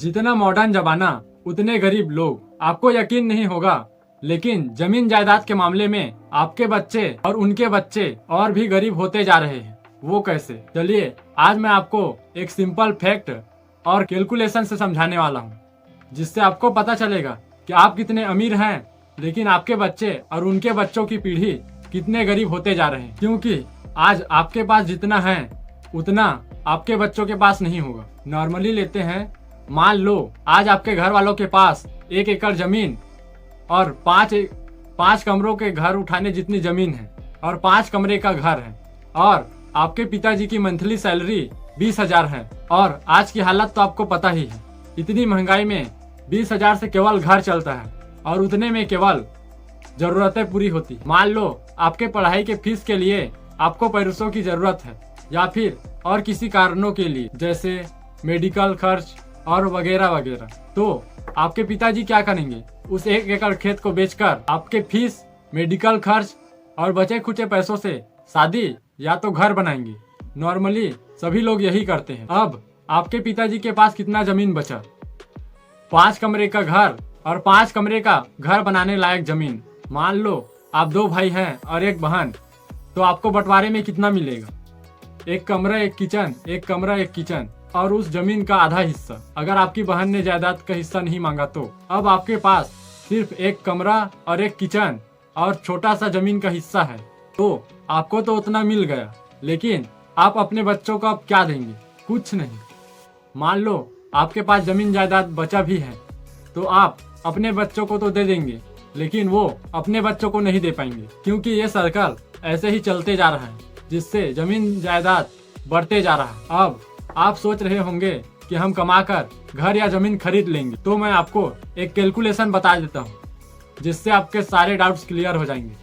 जितना मॉडर्न जमाना उतने गरीब लोग। आपको यकीन नहीं होगा, लेकिन जमीन जायदाद के मामले में आपके बच्चे और उनके बच्चे और भी गरीब होते जा रहे हैं। वो कैसे? चलिए आज मैं आपको एक सिंपल फैक्ट और कैलकुलेशन से समझाने वाला हूँ, जिससे आपको पता चलेगा कि आप कितने अमीर हैं, लेकिन आपके बच्चे और उनके बच्चों की पीढ़ी कितने गरीब होते जा रहे हैं। क्योंकि आज आपके पास जितना है उतना आपके बच्चों के पास नहीं होगा। नॉर्मली लेते हैं, मान लो आज आपके घर वालों के पास 1 एकड़ जमीन और 5 कमरों के घर उठाने जितनी जमीन है और 5 कमरे का घर है, और आपके पिताजी की मंथली सैलरी 20,000 है। और आज की हालत तो आपको पता ही है, इतनी महंगाई में 20,000 से केवल घर चलता है और उतने में केवल जरूरतें पूरी होती। मान लो आपके पढ़ाई के फीस के लिए आपको पैसों की जरूरत है, या फिर और किसी कारणों के लिए जैसे मेडिकल खर्च और वगैरह वगैरह, तो आपके पिताजी क्या करेंगे? उस 1 एकड़ खेत को बेचकर आपके फीस, मेडिकल खर्च और बचे खुचे पैसों से शादी या तो घर बनाएंगे। नॉर्मली सभी लोग यही करते हैं। अब आपके पिताजी के पास कितना जमीन बचा? 5 कमरे का घर और 5 कमरे का घर बनाने लायक जमीन। मान लो आप 2 भाई हैं और 1 बहन, तो आपको बंटवारे में कितना मिलेगा? 1 कमरा 1 किचन, 1 कमरा 1 किचन, और उस जमीन का आधा हिस्सा। अगर आपकी बहन ने जायदाद का हिस्सा नहीं मांगा तो अब आपके पास सिर्फ 1 कमरा और 1 किचन और छोटा सा जमीन का हिस्सा है। तो आपको तो उतना मिल गया, लेकिन आप अपने बच्चों को अब क्या देंगे? कुछ नहीं। मान लो आपके पास जमीन जायदाद बचा भी है, तो आप अपने बच्चों को तो दे देंगे, लेकिन वो अपने बच्चों को नहीं दे पाएंगे, क्योंकि ये सर्कल ऐसे ही चलते जा रहा है, जिससे जमीन जायदाद बढ़ते जा रहा है। अब आप सोच रहे होंगे कि हम कमाकर घर या जमीन खरीद लेंगे, तो मैं आपको एक कैलकुलेशन बता देता हूँ, जिससे आपके सारे डाउट्स क्लियर हो जाएंगे।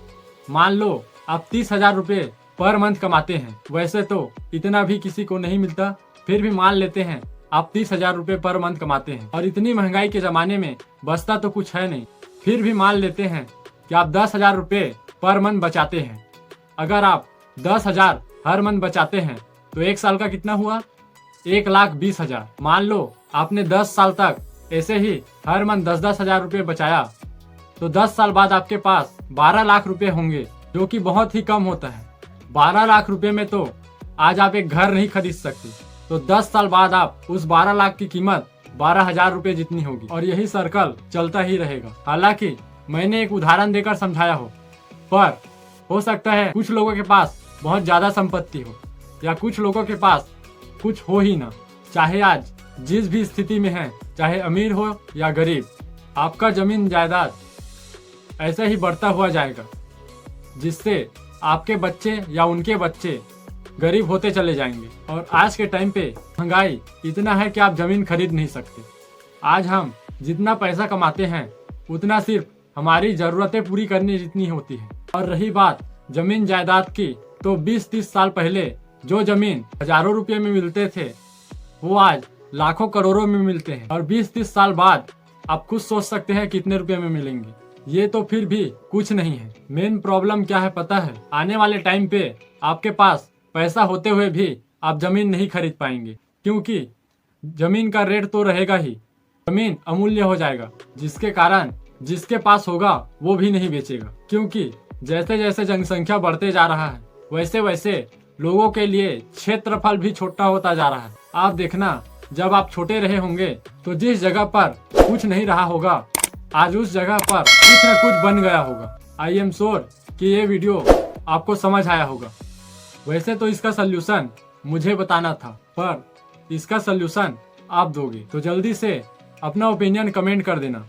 मान लो आप 30,000 रुपये पर मंथ कमाते हैं। वैसे तो इतना भी किसी को नहीं मिलता, फिर भी मान लेते हैं आप 30,000 रुपये पर मंथ कमाते हैं, और इतनी महंगाई के जमाने में बचता तो कुछ है नहीं। फिर भी मान लेते हैं कि आप 10,000 रुपये पर मंथ बचाते हैं। अगर आप 10,000 हर मंथ बचाते हैं तो 1 साल का कितना हुआ? 1,20,000। मान लो आपने 10 साल तक ऐसे ही हर मंथ 10-10 हजार रुपये बचाया, तो 10 साल बाद आपके पास 12 लाख रुपए होंगे, जो कि बहुत ही कम होता है। 12 लाख रुपए में तो आज आप एक घर नहीं खरीद सकते, तो 10 साल बाद आप उस 12 लाख की कीमत 12,000 रुपए जितनी होगी, और यही सर्कल चलता ही रहेगा। हालांकि मैंने एक उदाहरण देकर समझाया हो, पर हो सकता है कुछ लोगों के पास बहुत ज्यादा संपत्ति हो, या कुछ लोगों के पास कुछ हो ही ना। चाहे आज जिस भी स्थिति में है, चाहे अमीर हो या गरीब, आपका जमीन जायदाद ऐसे ही बढ़ता हुआ जाएगा, जिससे आपके बच्चे या उनके बच्चे गरीब होते चले जाएंगे। और आज के टाइम पे महंगाई इतना है कि आप जमीन खरीद नहीं सकते। आज हम जितना पैसा कमाते हैं उतना सिर्फ हमारी जरूरतें पूरी करने जितनी होती है। और रही बात जमीन जायदाद की, तो 20-30 साल पहले जो जमीन हजारों रुपये में मिलते थे, वो आज लाखों करोड़ों में मिलते हैं। और 20-30 साल बाद आप खुद सोच सकते हैं कितने रुपए में मिलेंगे। ये तो फिर भी कुछ नहीं है। मेन प्रॉब्लम क्या है पता है? आने वाले टाइम पे आपके पास पैसा होते हुए भी आप जमीन नहीं खरीद पाएंगे, क्योंकि जमीन का रेट तो रहेगा ही, जमीन अमूल्य हो जाएगा, जिसके कारण जिसके पास होगा वो भी नहीं बेचेगा। क्योंकि जैसे जैसे जनसंख्या बढ़ते जा रहा है, वैसे वैसे लोगों के लिए क्षेत्रफल भी छोटा होता जा रहा है। आप देखना, जब आप छोटे रहे होंगे तो जिस जगह पर कुछ नहीं रहा होगा, आज उस जगह पर कुछ न कुछ बन गया होगा। आई एम श्योर कि ये वीडियो आपको समझ आया होगा। वैसे तो इसका सल्यूशन मुझे बताना था, पर इसका सल्यूशन आप दोगे, तो जल्दी से अपना ओपिनियन कमेंट कर देना।